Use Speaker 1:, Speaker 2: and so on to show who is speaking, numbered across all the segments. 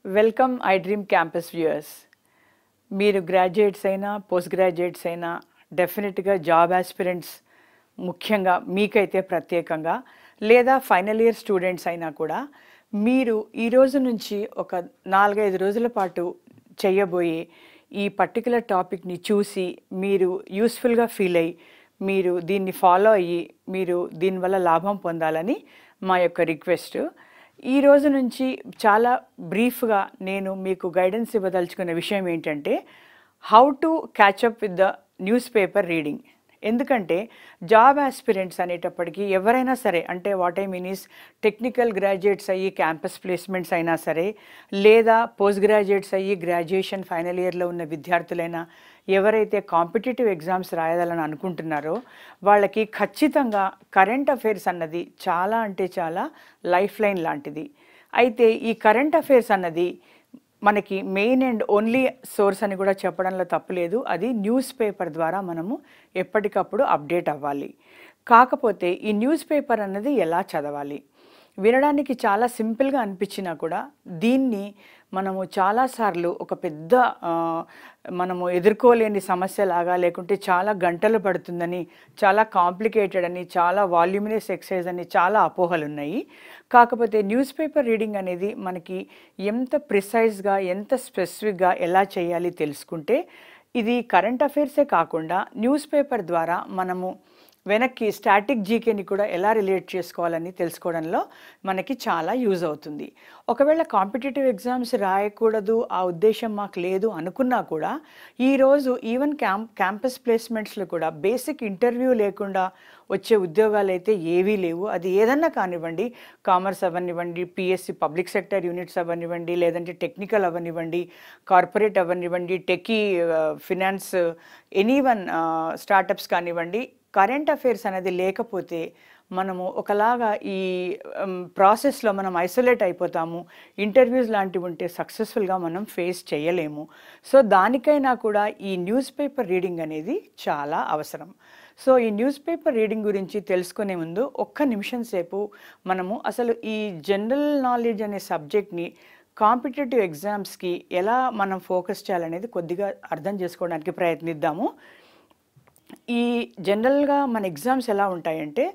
Speaker 1: Welcome I dream campus viewers. మీరు graduates అయినా post graduates అయినా డెఫినెట్గా జాబ్ ఆస్పిరెంట్స్, ముఖ్యంగా మీకైతే ప్రత్యేకంగా, లేదా ఫైనల్ ఇయర్ స్టూడెంట్స్ అయినా కూడా మీరు ఈ రోజు నుంచి ఒక 4-5 రోజుల పాటు చేయబోయే ఈ పర్టికులర్ టాపిక్ని చూసి మీరు యూస్ఫుల్గా ఫీల్ అయ్యి మీరు దీన్ని ఫాలో అయ్యి మీరు దీనివల్ల లాభం పొందాలని మా యొక్క రిక్వెస్ట్. ఈ రోజు నుంచి చాలా బ్రీఫ్గా నేను మీకు గైడెన్స్ ఇవ్వదలుచుకున్న విషయం ఏంటంటే how to catch up with the news paper reading. ఎందుకంటే జాబ్ ఆస్పిరెంట్స్ అనేటప్పటికీ ఎవరైనా సరే, అంటే what I mean is technical graduates అయ్యి క్యాంపస్ ప్లేస్మెంట్స్ అయినా సరే, లేదా పోస్ట్ గ్రాడ్యుయేట్స్ అయ్యి గ్రాడ్యుయేషన్ ఫైనల్ ఇయర్లో ఉన్న విద్యార్థులైనా, ఎవరైతే కాంపిటేటివ్ ఎగ్జామ్స్ రాయాలని అనుకుంటున్నారో వాళ్ళకి ఖచ్చితంగా కరెంట్ అఫైర్స్ అన్నది చాలా అంటే చాలా లైఫ్ లైన్ లాంటిది. అయితే ఈ కరెంట్ అఫైర్స్ అన్నది మనకి మెయిన్ అండ్ ఓన్లీ సోర్స్ అని కూడా చెప్పడంలో తప్పులేదు. అది న్యూస్ పేపర్ ద్వారా మనము ఎప్పటికప్పుడు అప్డేట్ అవ్వాలి. కాకపోతే ఈ న్యూస్ పేపర్ అన్నది ఎలా చదవాలి? వినడానికి చాలా సింపుల్గా అనిపించినా కూడా దీన్ని మనము చాలాసార్లు ఒక పెద్ద మనము ఎదుర్కోలేని సమస్యలాగా, లేకుంటే చాలా గంటలు పడుతుందని, చాలా కాంప్లికేటెడ్ అని, చాలా వాల్యూమినస్ ఎక్సైజ్ అని చాలా అపోహలు ఉన్నాయి. కాకపోతే న్యూస్ పేపర్ రీడింగ్ అనేది మనకి ఎంత ప్రిసైజ్గా, ఎంత స్పెసిఫిక్గా ఎలా చేయాలి తెలుసుకుంటే, ఇది కరెంట్ అఫైర్సే కాకుండా న్యూస్ పేపర్ ద్వారా మనము వెనక్కి స్టాటిక్ జీకేని కూడా ఎలా రిలేట్ చేసుకోవాలని తెలుసుకోవడంలో మనకి చాలా యూజ్ అవుతుంది. ఒకవేళ కాంపిటేటివ్ ఎగ్జామ్స్ రాయకూడదు, ఆ ఉద్దేశం మాకు లేదు అనుకున్నా కూడా ఈరోజు ఈవెన్ క్యాంపస్ ప్లేస్మెంట్స్లో కూడా బేసిక్ ఇంటర్వ్యూ లేకుండా వచ్చే ఉద్యోగాలు అయితే ఏవీ లేవు. అది ఏదన్నా కానివ్వండి, కామర్స్ అవ్వనివ్వండి, పిఎస్సి పబ్లిక్ సెక్టర్ యూనిట్స్ అవ్వనివ్వండి, లేదంటే టెక్నికల్ అవ్వనివ్వండి, కార్పొరేట్ అవ్వనివ్వండి, టెకీ, ఫినాన్స్, ఎనీవన్ స్టార్టప్స్ కానివ్వండి, కరెంట్ అఫైర్స్ అనేది లేకపోతే మనము ఒకలాగా ఈ ప్రాసెస్లో మనం ఐసోలేట్ అయిపోతాము. ఇంటర్వ్యూస్ లాంటివి ఉంటే సక్సెస్ఫుల్గా మనం ఫేస్ చేయలేము. సో దానికైనా కూడా ఈ న్యూస్ పేపర్ రీడింగ్ అనేది చాలా అవసరం. సో ఈ న్యూస్ పేపర్ రీడింగ్ గురించి తెలుసుకునే ముందు ఒక్క నిమిషం సేపు మనము అసలు ఈ జనరల్ నాలెడ్జ్ అనే సబ్జెక్ట్ని కాంపిటేటివ్ ఎగ్జామ్స్కి ఎలా మనం ఫోకస్ చేయాలనేది కొద్దిగా అర్థం చేసుకోవడానికి ప్రయత్నిద్దాము. ఈ జనరల్గా మన ఎగ్జామ్స్ ఎలా ఉంటాయంటే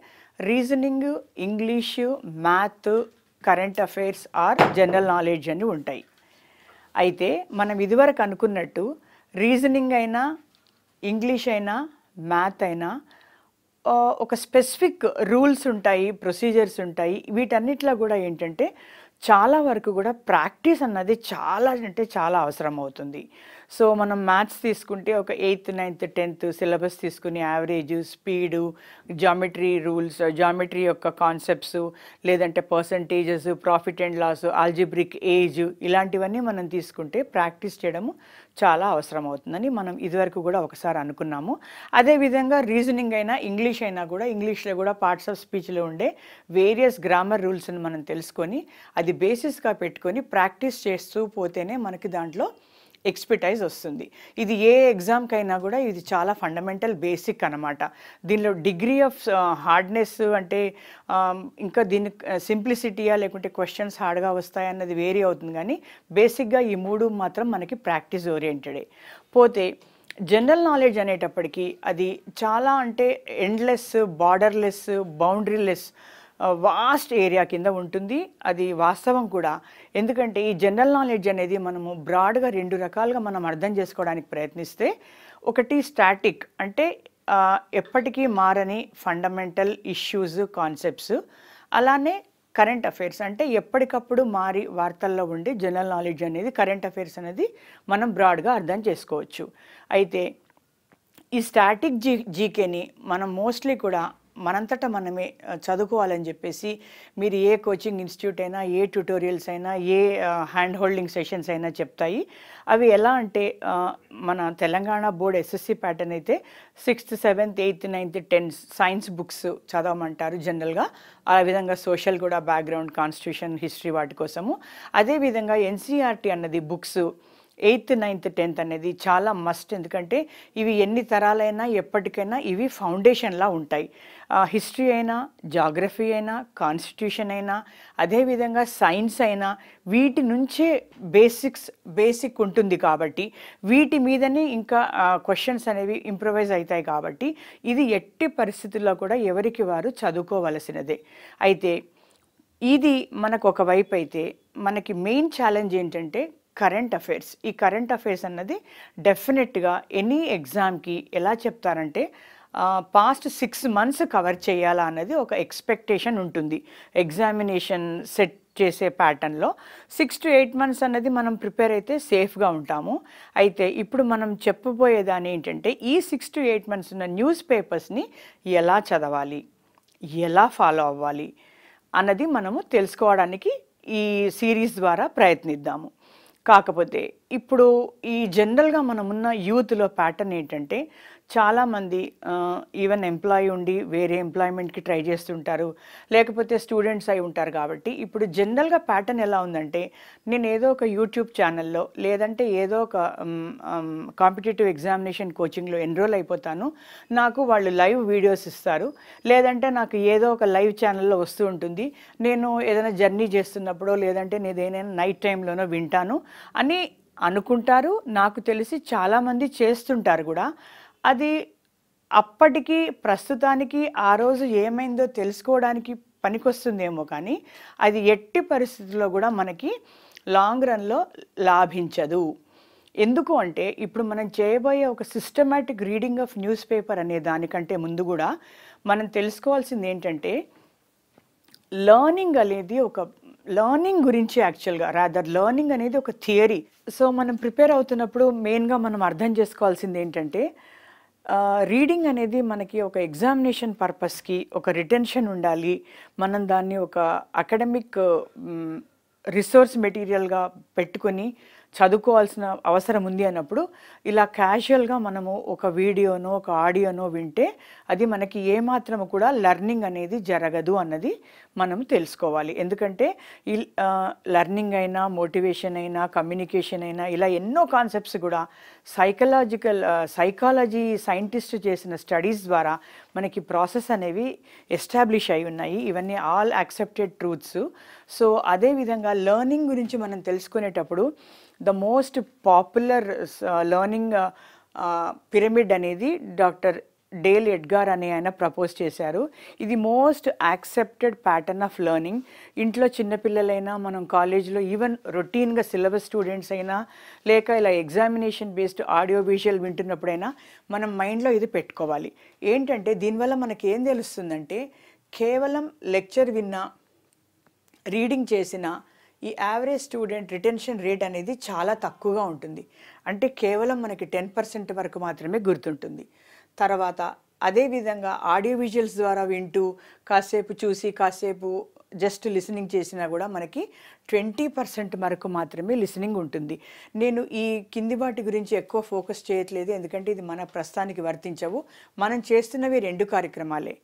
Speaker 1: reasoning, English, math, current affairs or general knowledge అని ఉంటాయి. అయితే మనం ఇదివరకు అనుకున్నట్టు రీజనింగ్ అయినా, ఇంగ్లీష్ అయినా, మ్యాథ్ అయినా ఒక స్పెసిఫిక్ రూల్స్ ఉంటాయి, ప్రొసీజర్స్ ఉంటాయి. వీటన్నిటిలో కూడా ఏంటంటే చాలా వరకు కూడా ప్రాక్టీస్ అన్నది చాలా అంటే చాలా అవసరం అవుతుంది. సో మనం మ్యాథ్స్ తీసుకుంటే ఒక 8th, 9th, 10th సిలబస్ తీసుకుని average, speed, geometry rules, geometry యొక్క కాన్సెప్ట్స్, లేదంటే percentages, profit and loss, algebraic age, ఇలాంటివన్నీ మనం తీసుకుంటే ప్రాక్టీస్ చేయడము చాలా అవసరం అవుతుందని మనం ఇదివరకు కూడా ఒకసారి అనుకున్నాము. అదేవిధంగా రీజనింగ్ అయినా, ఇంగ్లీష్ అయినా కూడా ఇంగ్లీష్లో కూడా పార్ట్స్ ఆఫ్ స్పీచ్లో ఉండే వేరియస్ గ్రామర్ రూల్స్ని మనం తెలుసుకొని అది బేసిస్గా పెట్టుకొని ప్రాక్టీస్ చేస్తూ పోతేనే మనకి దాంట్లో ఎక్స్పర్టైజ్ వస్తుంది. ఇది ఏ ఎగ్జామ్కైనా కూడా ఇది చాలా ఫండమెంటల్ బేసిక్ అన్నమాట. దీనిలో డిగ్రీ ఆఫ్ హార్డ్నెస్ అంటే ఇంకా దీని సింప్లిసిటీయా లేకుంటే క్వశ్చన్స్ హార్డ్గా వస్తాయన్నది వేరీ అవుతుంది, కానీ బేసిక్గా ఈ మూడు మాత్రం మనకి ప్రాక్టీస్ ఓరియంటెడే. పోతే జనరల్ నాలెడ్జ్ అనేటప్పటికీ అది చాలా అంటే endless, borderless, boundaryless vast area కింద ఉంటుంది. అది వాస్తవం కూడా. ఎందుకంటే ఈ జనరల్ నాలెడ్జ్ అనేది మనము బ్రాడ్గా 2 రకాలుగా మనం అర్థం చేసుకోవడానికి ప్రయత్నిస్తే, ఒకటి స్టాటిక్ అంటే ఎప్పటికీ మారని ఫండమెంటల్ ఇష్యూస్, కాన్సెప్ట్స్. అలానే కరెంట్ అఫైర్స్ అంటే ఎప్పటికప్పుడు మారి వార్తల్లో ఉండే జనరల్ నాలెడ్జ్ అనేది, కరెంట్ అఫైర్స్ అనేది మనం బ్రాడ్గా అర్థం చేసుకోవచ్చు. అయితే ఈ స్టాటిక్ జీకేని మనం మోస్ట్లీ కూడా మనంతటా మనమే చదువుకోవాలని చెప్పేసి మీరు ఏ కోచింగ్ ఇన్స్టిట్యూట్ అయినా, ఏ ట్యూటోరియల్స్ అయినా, ఏ హ్యాండ్ హోల్డింగ్ సెషన్స్ అయినా చెప్తాయి. అవి ఎలా అంటే మన తెలంగాణ బోర్డ్ ఎస్ఎస్సి ప్యాటర్న్ అయితే 6th, 7th, 8th, 9th, 10th science books చదవమంటారు జనరల్గా. ఆ విధంగా సోషల్ కూడా బ్యాక్గ్రౌండ్, కాన్స్టిట్యూషన్, హిస్టరీ వాటి కోసము. అదేవిధంగా ఎన్సీఆర్టీ అన్నది బుక్స్ 8th 9th 10th అనేది చాలా మస్ట్. ఎందుకంటే ఇవి ఎన్ని తరాలైనా ఎప్పటికైనా ఇవి ఫౌండేషన్లా ఉంటాయి. హిస్టరీ అయినా, జాగ్రఫీ అయినా, కాన్స్టిట్యూషన్ అయినా, అదేవిధంగా సైన్స్ అయినా వీటి నుంచే బేసిక్ ఉంటుంది కాబట్టి వీటి మీదనే ఇంకా క్వశ్చన్స్ అనేవి ఇంప్రవైజ్ అవుతాయి కాబట్టి ఇది ఎట్టి పరిస్థితుల్లో కూడా ఎవరికి వారు చదువుకోవలసినదే. అయితే ఇది మనకు ఒకవైపు అయితే మనకి మెయిన్ ఛాలెంజ్ ఏంటంటే కరెంట్ అఫైర్స్. ఈ కరెంట్ అఫైర్స్ అన్నది డెఫినెట్గా ఎనీ ఎగ్జామ్కి ఎలా చెప్తారంటే పాస్ట్ 6 months కవర్ చేయాలా అన్నది ఒక ఎక్స్పెక్టేషన్ ఉంటుంది. ఎగ్జామినేషన్ సెట్ చేసే ప్యాటర్న్లో 6 to 8 months అన్నది మనం ప్రిపేర్ అయితే సేఫ్గా ఉంటాము. అయితే ఇప్పుడు మనం చెప్పబోయేదాన్ని ఏంటంటే ఈ 6 to 8 months ఉన్న న్యూస్ పేపర్స్ని ఎలా చదవాలి, ఎలా ఫాలో అవ్వాలి అన్నది మనము తెలుసుకోవడానికి ఈ సిరీస్ ద్వారా ప్రయత్నిద్దాము. కాకపోతే ఇప్పుడు ఈ జనరల్గా మనమున్న యూత్లో ప్యాటర్న్ ఏంటంటే చాలామంది ఈవెన్ ఎంప్లాయీ ఉండి వేరే ఎంప్లాయ్మెంట్కి ట్రై చేస్తుంటారు, లేకపోతే స్టూడెంట్స్ అయి ఉంటారు. కాబట్టి ఇప్పుడు జనరల్గా ప్యాటర్న్ ఎలా ఉందంటే నేను ఏదో ఒక యూట్యూబ్ ఛానల్లో లేదంటే ఏదో ఒక కాంపిటేటివ్ ఎగ్జామినేషన్ కోచింగ్లో ఎన్రోల్ అయిపోతాను, నాకు వాళ్ళు లైవ్ వీడియోస్ ఇస్తారు, లేదంటే నాకు ఏదో ఒక లైవ్ ఛానల్లో వస్తూ ఉంటుంది, నేను ఏదైనా జర్నీ చేస్తున్నప్పుడో లేదంటే నేను ఏదైనా నైట్ టైంలోనో వింటాను అని అనుకుంటారు. నాకు తెలిసి చాలామంది చేస్తుంటారు కూడా. అది అప్పటికి ప్రస్తుతానికి ఆ రోజు ఏమైందో తెలుసుకోవడానికి పనికొస్తుందేమో, కానీ అది ఎట్టి పరిస్థితుల్లో కూడా మనకి లాంగ్ రన్లో లాభించదు. ఎందుకు అంటే ఇప్పుడు మనం చేయబోయే ఒక systematic reading of news paper అనే దానికంటే ముందు కూడా మనం తెలుసుకోవాల్సింది ఏంటంటే లర్నింగ్ అనేది లర్నింగ్ గురించి యాక్చువల్గా లర్నింగ్ అనేది ఒక థియరీ. సో మనం ప్రిపేర్ అవుతున్నప్పుడు మెయిన్గా మనం అర్థం చేసుకోవాల్సింది ఏంటంటే రీడింగ్ అనేది మనకి ఒక ఎగ్జామినేషన్ పర్పస్కి ఒక రిటెన్షన్ ఉండాలి. మనం దాన్ని ఒక అకాడమిక్ రిసోర్స్ మెటీరియల్గా పెట్టుకొని చదువుకోవాల్సిన అవసరం ఉంది అన్నప్పుడు ఇలా క్యాజువల్గా మనము ఒక వీడియోనో ఒక ఆడియోనో వింటే అది మనకి ఏమాత్రము కూడా లర్నింగ్ అనేది జరగదు అన్నది మనం తెలుసుకోవాలి. ఎందుకంటే ఈ లర్నింగ్ అయినా, మోటివేషన్ అయినా, కమ్యూనికేషన్ అయినా ఇలా ఎన్నో కాన్సెప్ట్స్ కూడా సైకాలజీ సైంటిస్ట్ చేసిన స్టడీస్ ద్వారా మనకి ప్రాసెస్ అనేవి ఎస్టాబ్లిష్ అయి ఉన్నాయి. ఇవన్నీ ఆల్ యాక్సెప్టెడ్ ట్రూత్స్. సో అదేవిధంగా లర్నింగ్ గురించి మనం తెలుసుకునేటప్పుడు the most popular learning pyramid అనేది డాక్టర్ డేల్ ఎడ్గార్ అనే ఆయన ప్రపోజ్ చేశారు. ఇది most accepted pattern of learning. ఇంట్లో చిన్నపిల్లలైనా, మనం కాలేజ్లో ఈవెన్ రొటీన్గా సిలబస్ స్టూడెంట్స్ అయినా, లేక ఇలా ఎగ్జామినేషన్ బేస్డ్ ఆడియో విజువల్ వింటున్నప్పుడైనా మనం మైండ్లో ఇది పెట్టుకోవాలి. ఏంటంటే దీనివల్ల మనకి ఏం తెలుస్తుందంటే కేవలం లెక్చర్ విన్నా, రీడింగ్ చేసిన ఈ యావరేజ్ స్టూడెంట్ రిటెన్షన్ రేట్ అనేది చాలా తక్కువగా ఉంటుంది. అంటే కేవలం మనకి 10% వరకు మాత్రమే గుర్తుంటుంది. తర్వాత అదేవిధంగా ఆడియో విజువల్స్ ద్వారా వింటూ కాసేపు చూసి కాసేపు జస్ట్ లిసనింగ్ చేసినా కూడా మనకి 20% వరకు మాత్రమే లిసనింగ్ ఉంటుంది. నేను ఈ కింది వాటి గురించి ఎక్కువ ఫోకస్ చేయట్లేదు, ఎందుకంటే ఇది మన ప్రస్తుతానికి వర్తించవు. మనం చేస్తున్నవి 2 కార్యక్రమాలే,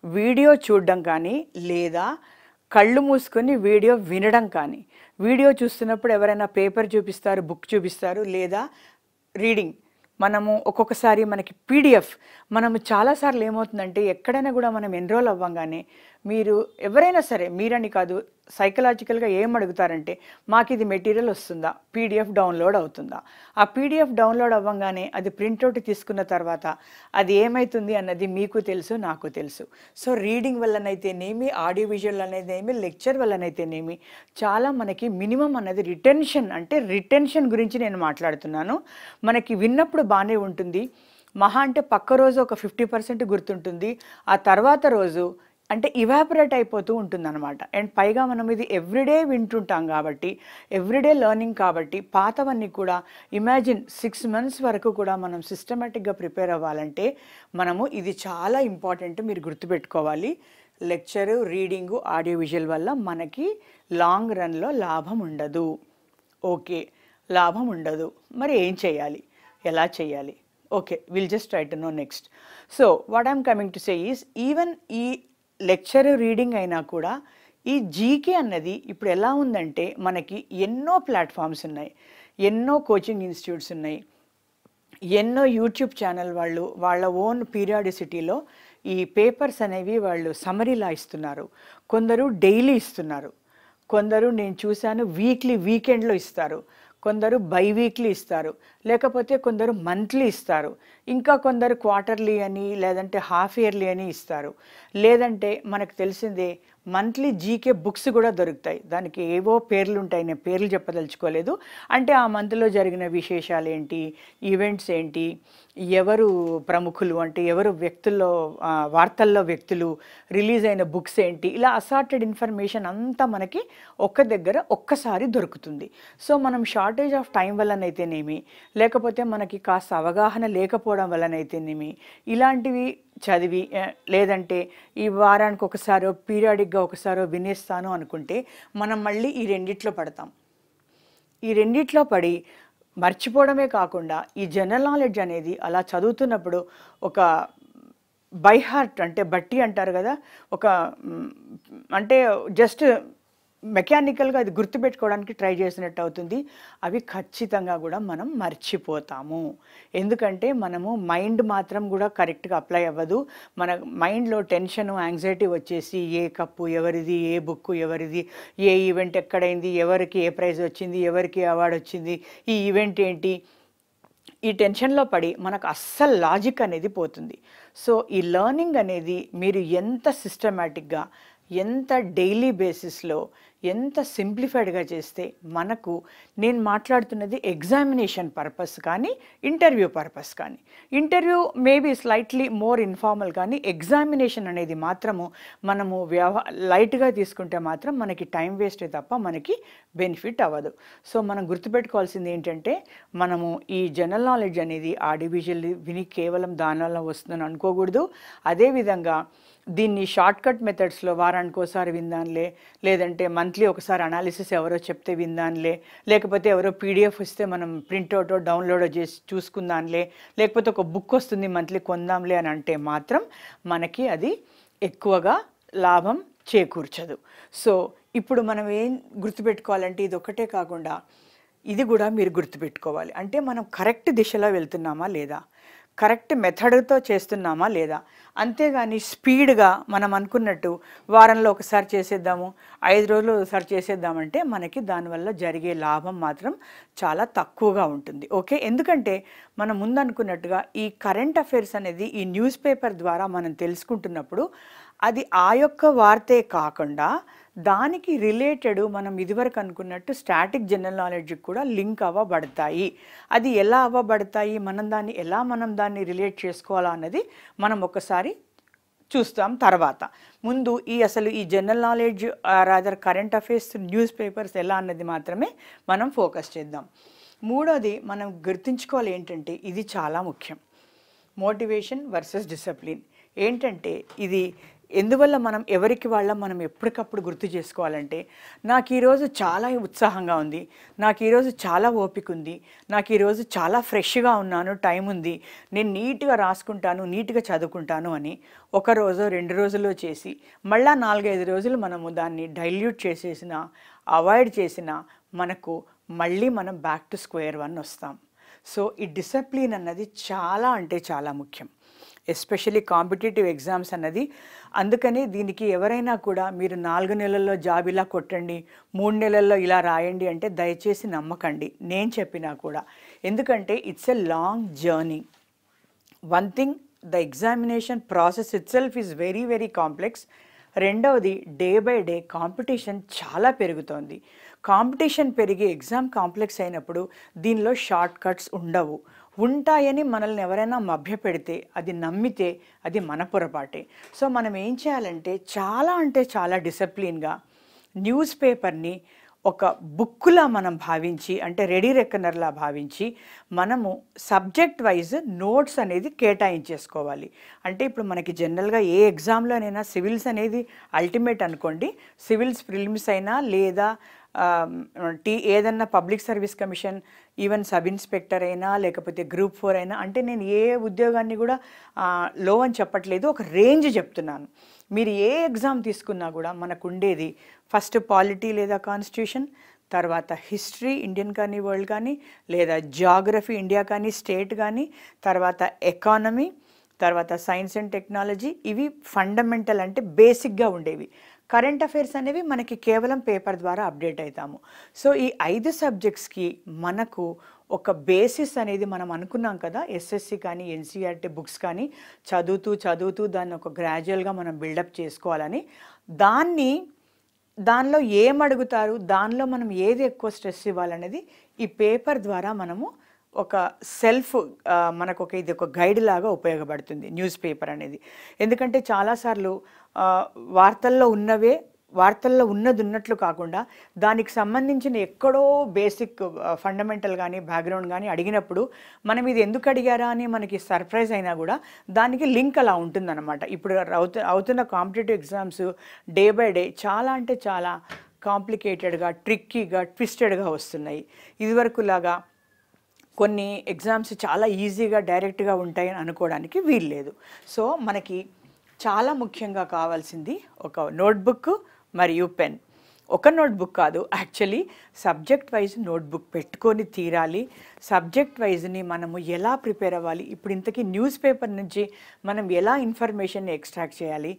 Speaker 1: వీడియో చూడడం కానీ లేదా కళ్ళు మూసుకొని వీడియో వినడం కానీ. వీడియో చూస్తున్నప్పుడు ఎవరైనా పేపర్ చూపిస్తారు, బుక్ చూపిస్తారు, లేదా రీడింగ్ మనము ఒక్కొక్కసారి మనకి పీడిఎఫ్. మనము చాలాసార్లు ఏమవుతుందంటే ఎక్కడైనా కూడా మనం ఎన్రోల్ అవ్వగానే మీరు ఎవరైనా సరే, మీరని కాదు, సైకలాజికల్గా ఏం అడుగుతారంటే మాకు ఇది మెటీరియల్ వస్తుందా, పీడిఎఫ్ డౌన్లోడ్ అవుతుందా. ఆ పీడిఎఫ్ డౌన్లోడ్ అవ్వగానే అది ప్రింట్అవుట్ తీసుకున్న తర్వాత అది ఏమవుతుంది అన్నది మీకు తెలుసు, నాకు తెలుసు. సో రీడింగ్ వల్లనైతేనేమి, ఆడియో విజువల్ అనేదేమి, లెక్చర్ వల్లనైతేనేమి చాలా మనకి మినిమం అన్నది రిటెన్షన్ గురించి నేను మాట్లాడుతున్నాను. మనకి విన్నప్పుడు బాగానే ఉంటుంది, మహా అంటే పక్క రోజు ఒక 50% గుర్తుంటుంది, ఆ తర్వాత రోజు అంటే ఇవాపరేట్ అయిపోతూ ఉంటుందన్నమాట. అండ్ పైగా మనం ఇది ఎవ్రీడే వింటుంటాం కాబట్టి, ఎవ్రీడే లెర్నింగ్ కాబట్టి పాతవన్నీ కూడా ఇమాజిన్ 6 months వరకు కూడా మనం సిస్టమేటిక్గా ప్రిపేర్ అవ్వాలంటే మనము ఇది చాలా ఇంపార్టెంట్, మీరు గుర్తుపెట్టుకోవాలి. లెక్చరు, రీడింగు, ఆడియో విజువల్ వల్ల మనకి లాంగ్ రన్లో లాభం ఉండదు. ఓకే, లాభం ఉండదు. మరి ఏం చేయాలి, ఎలా చేయాలి? Okay, will just try to know next. So what I'm coming to say is, even ఈ లెక్చర్ రీడింగ్ అయినా కూడా ఈ జీకే అన్నది ఇప్పుడు ఎలా ఉందంటే మనకి ఎన్నో ప్లాట్ఫామ్స్ ఉన్నాయి. ఎన్నో కోచింగ్ ఇన్స్టిట్యూట్స్ ఉన్నాయి, ఎన్నో యూట్యూబ్ ఛానల్ వాళ్ళు వాళ్ళ ఓన్ పీరియాడిసిటీలో ఈ పేపర్స్ అనేవి వాళ్ళు సమరీలా ఇస్తున్నారు. కొందరు డైలీ ఇస్తున్నారు, కొందరు నేను చూశాను వీక్లీ వీకెండ్లో ఇస్తారు, కొందరు బై వీక్లీ ఇస్తారు, లేకపోతే కొందరు మంత్లీ ఇస్తారు, ఇంకా కొందరు క్వార్టర్లీ అని లేదంటే హాఫ్ ఇయర్లీ అని ఇస్తారు. లేదంటే మనకు తెలిసిందే మంత్లీ జీకే బుక్స్ కూడా దొరుకుతాయి. దానికి ఏవో పేర్లు ఉంటాయి, నేను పేర్లు చెప్పదలుచుకోలేదు. అంటే ఆ మంత్లో జరిగిన విశేషాలు ఏంటి, ఈవెంట్స్ ఏంటి, ఎవరు ప్రముఖులు అంటే ఎవరు వ్యక్తుల్లో వార్తల్లో వ్యక్తులు, రిలీజ్ అయిన బుక్స్ ఏంటి, ఇలా అసార్టెడ్ ఇన్ఫర్మేషన్ అంతా మనకి ఒక్క దగ్గర ఒక్కసారి దొరుకుతుంది. సో మనం షార్టేజ్ ఆఫ్ టైం వల్లనైతేనేమి, లేకపోతే మనకి కాస్త అవగాహన లేకపోవడం వల్లనైతేనేమి ఇలాంటివి చదివి లేదంటే ఈ వారానికి ఒకసారో పీరియాడిక్గా ఒకసారో వినేస్తాను అనుకుంటే మనం మళ్ళీ ఈ రెండిట్లో పడతాం. ఈ రెండిట్లో పడి మర్చిపోవడమే కాకుండా ఈ జనరల్ నాలెడ్జ్ అనేది అలా చదువుతున్నప్పుడు ఒక బై హార్ట్ అంటే బట్టి అంటారు కదా, ఒక అంటే జస్ట్ మెకానికల్గా అది గుర్తుపెట్టుకోవడానికి ట్రై చేసినట్టు అవుతుంది. అవి ఖచ్చితంగా కూడా మనం మర్చిపోతాము. ఎందుకంటే మనము మైండ్ మాత్రం కూడా కరెక్ట్గా అప్లై అవ్వదు. మన మైండ్లో టెన్షను యాంగ్జైటీ వచ్చేసి ఏ కప్పు ఎవరిది, ఏ బుక్ ఎవరిది, ఏ ఈవెంట్ ఎక్కడైంది, ఎవరికి ఏ ప్రైజ్ వచ్చింది, ఎవరికి అవార్డు వచ్చింది, ఈ ఈవెంట్ ఏంటి, ఈ టెన్షన్లో పడి మనకు అస్సలు లాజిక్ అనేది పోతుంది. సో ఈ లెర్నింగ్ అనేది మీరు ఎంత సిస్టమేటిక్గా, ఎంత డైలీ బేసిస్లో, ఎంత సింప్లిఫైడ్గా చేస్తే మనకు, నేను మాట్లాడుతున్నది ఎగ్జామినేషన్ పర్పస్ కానీ ఇంటర్వ్యూ పర్పస్ కానీ, interview maybe slightly more informal, కానీ ఎగ్జామినేషన్ అనేది మాత్రము మనము లైట్గా తీసుకుంటే మాత్రం మనకి టైం వేస్టే తప్ప మనకి బెనిఫిట్ అవ్వదు. సో మనం గుర్తుపెట్టుకోవాల్సింది ఏంటంటే మనము ఈ జనరల్ నాలెడ్జ్ అనేది ఆర్టిఫిషియల్ విని కేవలం దానివల్ల వస్తుందని అనుకోకూడదు. అదేవిధంగా దీన్ని షార్ట్కట్ మెథడ్స్లో వారానికి ఒకసారి విందాన్లే, లేదంటే మంత్లీ ఒకసారి అనాలిసిస్ ఎవరో చెప్తే విందాన్లే, లేకపోతే ఎవరో పీడిఎఫ్ ఇస్తే మనం ప్రింట్అవుటో డౌన్లోడ్ చేసి చూసుకుందాంలే, లేకపోతే ఒక బుక్ వస్తుంది మంత్లీ కొందాంలే అని అంటే మాత్రం మనకి అది ఎక్కువగా లాభం చేకూర్చదు. సో ఇప్పుడు మనం ఏం గుర్తుపెట్టుకోవాలంటే ఇది ఒక్కటే కాకుండా ఇది కూడా మీరు గుర్తుపెట్టుకోవాలి. అంటే మనం కరెక్ట్ దిశలో వెళ్తున్నామా లేదా, కరెక్ట్ మెథడ్తో చేస్తున్నామా లేదా. అంతేగాని స్పీడ్గా మనం అనుకున్నట్టు వారంలో ఒకసారి చేసేద్దాము, 5 రోజులు ఒకసారి చేసేద్దామంటే మనకి దానివల్ల జరిగే లాభం మాత్రం చాలా తక్కువగా ఉంటుంది. ఓకే, ఎందుకంటే మనం ముందు అనుకున్నట్టుగా ఈ కరెంట్ అఫైర్స్ అనేది ఈ న్యూస్ పేపర్ ద్వారా మనం తెలుసుకుంటున్నప్పుడు అది ఆ యొక్క వార్తే కాకుండా దానికి రిలేటెడ్ మనం ఇదివరకు అనుకున్నట్టు స్టాటిక్ జనరల్ నాలెడ్జ్కి కూడా లింక్ అవ్వబడతాయి. అది ఎలా అవ్వబడతాయి, మనం దాన్ని రిలేట్ చేసుకోవాలా అన్నది మనం ఒకసారి చూస్తాం తర్వాత. ముందు అసలు ఈ general knowledge rather current affairs news papers ఎలా అన్నది మాత్రమే మనం ఫోకస్ చేద్దాం. మూడోది మనం గుర్తుంచుకోవాలి ఏంటంటే ఇది చాలా ముఖ్యం, మోటివేషన్ వర్సెస్ డిసిప్లిన్. ఏంటంటే ఇది ఎందువల్ల మనం ఎవరికి మనం ఎప్పటికప్పుడు గుర్తు చేసుకోవాలంటే, నాకు ఈరోజు చాలా ఉత్సాహంగా ఉంది, నాకు ఈరోజు చాలా ఓపిక ఉంది, నాకు ఈరోజు చాలా ఫ్రెష్గా ఉన్నాను, టైం ఉంది, నేను నీట్గా రాసుకుంటాను, నీట్గా చదువుకుంటాను అని ఒక రోజు 2 రోజుల్లో చేసి మళ్ళా 4-5 రోజులు మనము దాన్ని డైల్యూట్ చేసేసిన, అవాయిడ్ చేసిన మనకు మళ్ళీ మనం బ్యాక్ టు స్క్వేర్ 1 వస్తాం. సో ఈ డిసిప్లిన్ అన్నది చాలా అంటే చాలా ముఖ్యం, ఎస్పెషలీ కాంపిటేటివ్ ఎగ్జామ్స్ అన్నది. అందుకని దీనికి ఎవరైనా కూడా మీరు 4 నెలల్లో జాబ్ ఇలా కొట్టండి, 3 నెలల్లో ఇలా రాయండి అంటే దయచేసి నమ్మకండి నేను చెప్పినా కూడా. ఎందుకంటే it's a long journey. One thing, the examination process it self is very very complex. రెండవది, డే బై డే కాంపిటీషన్ చాలా పెరుగుతోంది. కాంపిటీషన్ పెరిగి ఎగ్జామ్ కాంప్లెక్స్ అయినప్పుడు దీనిలో షార్ట్ కట్స్ ఉండవు. ఉంటాయని మనల్ని ఎవరైనా మభ్యపెడితే, అది నమ్మితే అది మన పొరపాటే. సో మనం ఏం చేయాలంటే చాలా అంటే చాలా డిసిప్లిన్గా న్యూస్ పేపర్ని ఒక బుక్లా మనం భావించి, అంటే రెడీ రెక్కనర్లా భావించి మనము సబ్జెక్ట్ వైజ్ నోట్స్ అనేది కేటాయించేసుకోవాలి. అంటే ఇప్పుడు మనకి జనరల్గా ఏ ఎగ్జామ్లోనైనా సివిల్స్ అనేది అల్టిమేట్ అనుకోండి, సివిల్స్ ప్రిలిమ్స్ అయినా లేదా ఏదన్నా public service commission, even sub inspector అయినా లేకపోతే గ్రూప్ 4 అయినా, అంటే నేను ఏ ఉద్యోగాన్ని కూడా లో అని చెప్పట్లేదు, ఒక రేంజ్ చెప్తున్నాను. మీరు ఏ ఎగ్జామ్ తీసుకున్నా కూడా మనకు ఉండేది ఫస్ట్ పాలిటీ లేదా కాన్స్టిట్యూషన్, తర్వాత హిస్టరీ ఇండియన్ కానీ వరల్డ్ కానీ, లేదా జియోగ్రఫీ ఇండియా కానీ స్టేట్ కానీ, తర్వాత ఎకానమీ, తర్వాత సైన్స్ అండ్ టెక్నాలజీ. ఇవి ఫండమెంటల్ అంటే బేసిక్గా ఉండేవి. కరెంట్ అఫైర్స్ అనేవి మనకి కేవలం పేపర్ ద్వారా అప్డేట్ అవుతాము. సో ఈ 5 సబ్జెక్ట్స్కి మనకు ఒక బేసిస్ అనేది మనం అనుకున్నాం కదా, ఎస్ఎస్సి కానీ ఎన్సీఆర్టీ బుక్స్ కానీ చదువుతూ దాన్ని ఒక గ్రాడ్యువల్గా మనం బిల్డప్ చేసుకోవాలని. దానిలో ఏం అడుగుతారు, దానిలో మనం ఏది ఎక్కువ స్ట్రెస్ ఇవ్వాలనేది ఈ పేపర్ ద్వారా మనము ఒక మనకు ఇది ఒక గైడ్ లాగా ఉపయోగపడుతుంది న్యూస్ పేపర్ అనేది. ఎందుకంటే చాలాసార్లు వార్తల్లో ఉన్నది ఉన్నట్లు కాకుండా దానికి సంబంధించిన ఎక్కడో బేసిక్ ఫండమెంటల్ కానీ బ్యాక్గ్రౌండ్ కానీ అడిగినప్పుడు మనం ఇది ఎందుకు అడిగారా అని మనకి సర్ప్రైజ్ అయినా కూడా దానికి లింక్ అలా ఉంటుందన్నమాట. ఇప్పుడు అవుతున్న competitive exams day by day చాలా అంటే చాలా కాంప్లికేటెడ్గా, ట్రిక్కీగా, ట్విస్టెడ్గా వస్తున్నాయి. ఇదివరకులాగా కొన్ని ఎగ్జామ్స్ చాలా ఈజీగా డైరెక్ట్గా ఉంటాయని అనుకోవడానికి వీల్లేదు. సో మనకి చాలా ముఖ్యంగా కావాల్సింది ఒక నోట్బుక్ మరియు పెన్. ఒక నోట్బుక్ కాదు, యాక్చువల్లీ సబ్జెక్ట్ వైజ్ నోట్బుక్ పెట్టుకొని తీరాలి. సబ్జెక్ట్ వైజ్ని మనము ఎలా ప్రిపేర్ అవ్వాలి, ఇప్పుడు ఇంతకీ న్యూస్ పేపర్ నుంచి మనం ఎలా ఇన్ఫర్మేషన్ని ఎక్స్ట్రాక్ట్ చేయాలి,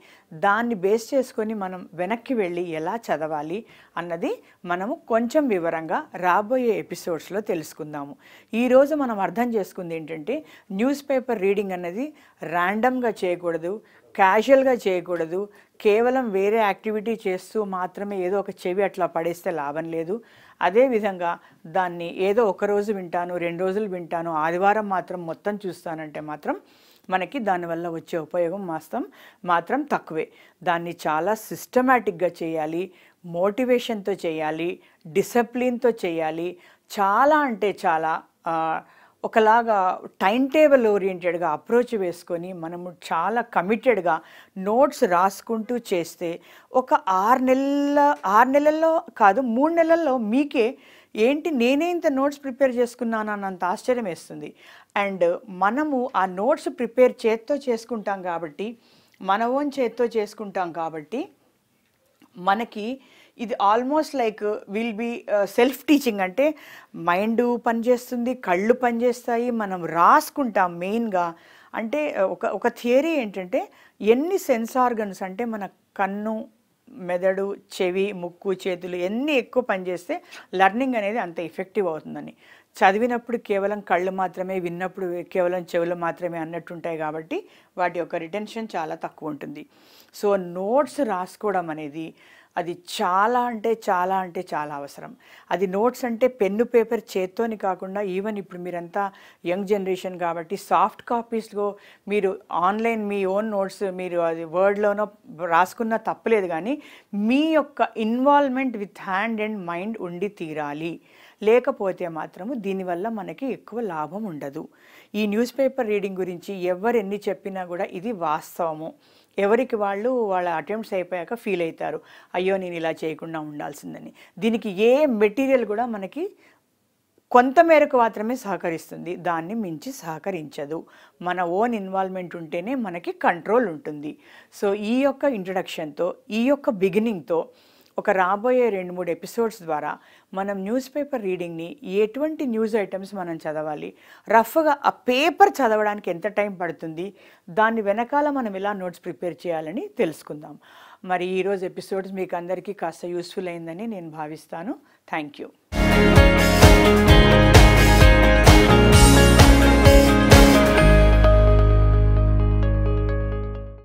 Speaker 1: దాన్ని బేస్ చేసుకొని మనం వెనక్కి వెళ్ళి ఎలా చదవాలి అన్నది మనము కొంచెం వివరంగా రాబోయే ఎపిసోడ్స్లో తెలుసుకుందాము. ఈరోజు మనం అర్థం చేసుకుంది ఏంటంటే, న్యూస్ పేపర్ రీడింగ్ అన్నది ర్యాండమ్గా చేయకూడదు, క్యాజువల్గా చేయకూడదు. కేవలం వేరే యాక్టివిటీ చేస్తూ మాత్రమే ఏదో ఒక చెవి అట్లా పడేస్తే లాభం లేదు. అదేవిధంగా దాన్ని ఏదో ఒకరోజు వింటాను, 2 రోజులు వింటాను, ఆదివారం మాత్రం మొత్తం చూస్తానంటే మాత్రం మనకి దానివల్ల వచ్చే ఉపయోగం మాత్రం తక్కువే. దాన్ని చాలా సిస్టమేటిక్గా చేయాలి, మోటివేషన్తో చేయాలి, డిసిప్లిన్తో చేయాలి. చాలా అంటే చాలా ఒకలాగా టైం టేబుల్ ఓరియంటెడ్గా అప్రోచ్ వేసుకొని మనము చాలా కమిటెడ్గా నోట్స్ రాసుకుంటూ చేస్తే ఒక 6 నెలల్లో కాదు 3 నెలల్లో మీకే ఏంటి నేనే ఇంత నోట్స్ ప్రిపేర్ చేసుకున్నాను అన్నంత ఆశ్చర్యం వేస్తుంది. అండ్ మనము ఆ నోట్స్ ప్రిపేర్ చేత్తో చేసుకుంటాం కాబట్టి, మన ఓన్ చేత్తో చేసుకుంటాం కాబట్టి మనకి ఇది almost like will be self teaching. అంటే మైండ్ పనిచేస్తుంది, కళ్ళు పనిచేస్తాయి, మనం రాసుకుంటాం మెయిన్గా. అంటే ఒక థియరీ ఏంటంటే, ఎన్ని సెన్స్ ఆర్గన్స్ అంటే మన కన్ను, మెదడు, చెవి, ముక్కు, చేతులు ఎన్ని ఎక్కువ పనిచేస్తే లెర్నింగ్ అనేది అంత ఎఫెక్టివ్ అవుతుందని. చదివినప్పుడు కేవలం కళ్ళు మాత్రమే, విన్నప్పుడు కేవలం చెవులు మాత్రమే అన్నట్టుంటాయి కాబట్టి వాటి యొక్క రిటెన్షన్ చాలా తక్కువ ఉంటుంది. సో నోట్స్ రాసుకోవడం అనేది అది చాలా అంటే చాలా అవసరం. అది నోట్స్ అంటే పెన్ను పేపర్ చేత్తోని కాకుండా, ఈవెన్ ఇప్పుడు మీరంతా యంగ్ జనరేషన్ కాబట్టి సాఫ్ట్ కాపీస్లో మీరు ఆన్లైన్ మీ ఓన్ నోట్స్ మీరు అది వర్డ్లోనో రాసుకున్నా తప్పలేదు, కానీ మీ యొక్క involvement with hand and mind ఉండి తీరాలి. లేకపోతే మాత్రము దీనివల్ల మనకి ఎక్కువ లాభం ఉండదు. ఈ న్యూస్ పేపర్ రీడింగ్ గురించి ఎవరు ఎన్ని చెప్పినా కూడా ఇది వాస్తవము. ఎవరికి వాళ్ళ అటెంప్ట్స్ అయిపోయాక ఫీల్ అవుతారు, అయ్యో నేను ఇలా చేయకుండా ఉండాల్సిందని. దీనికి ఏ మెటీరియల్ కూడా మనకి కొంతమేరకు మాత్రమే సహకరిస్తుంది, దాన్ని మించి సహకరించదు. మన ఓన్ ఇన్వాల్వ్మెంట్ ఉంటేనే మనకి కంట్రోల్ ఉంటుంది. సో ఈ యొక్క ఇంట్రడక్షన్తో, ఈ యొక్క బిగినింగ్తో ఒక రాబోయే 2-3 ఎపిసోడ్స్ ద్వారా మనం న్యూస్ పేపర్ రీడింగ్ని, ఎటువంటి న్యూస్ ఐటమ్స్ మనం చదవాలి, రఫ్గా ఆ పేపర్ చదవడానికి ఎంత టైం పడుతుంది, దాని వెనకాల మనం ఎలా నోట్స్ ప్రిపేర్ చేయాలని తెలుసుకుందాం. మరి ఈరోజు ఎపిసోడ్స్ మీకు అందరికీ కాస్త యూస్ఫుల్ అయిందని నేను భావిస్తాను. Thank you.